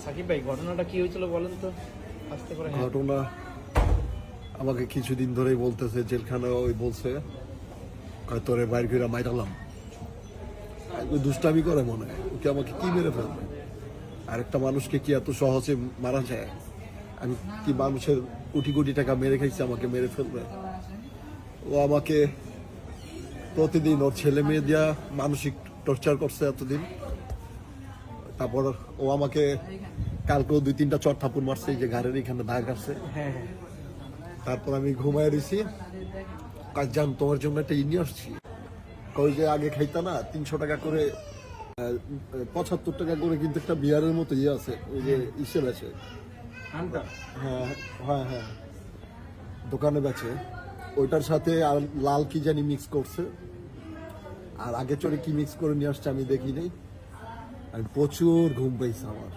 সাকিব ভাই ঘটনাটা কি হয়েছিল বলেন তো আস্তে করে। ঘটনা আমাকে কিছুদিন ধরেই বলতেছে, জেলখানা ওই বলছে তোরে বাইর করে মাইরালাম। দুষ্টামি করে মনে হয়, ওকে আমাকে কি মেরে ফেলবে? আরেকটা মানুষকে কি এত সহজে মারা যায়? আমি কি মানুষের কোটি কোটি টাকা মেরে খাইছি, আমাকে মেরে ফেলবে? ও আমাকে প্রতিদিন ওর ছেলে মেয়ে দিয়া মানসিক টর্চার করছে এতদিন। তারপর ও আমাকে কালকেও 2-3টা চট থাপুর মারছে, এই যে ঘাড়ের এখানে দাগ আছে। হ্যাঁ তারপর আমি ঘুমায় রয়েছি, কাজ জান তোমার জন্য একটা নিয়ে আসছি। কই যে আগে খাইতা না 300 টাকা করে, 75 টাকা করে কিন্তু একটা বিয়ারের মতো ইয়ে আছে, ওই যে ইসে বেচে। হ্যাঁ হ্যাঁ হ্যাঁ, দোকানে বেচে। ওইটার সাথে আর লাল কি জানি মিক্স করছে, আর আগে চড়ে কি মিক্স করে নিয়ে আসছে আমি দেখি নাই। আমি প্রচুর ঘুম পাইছি আমার।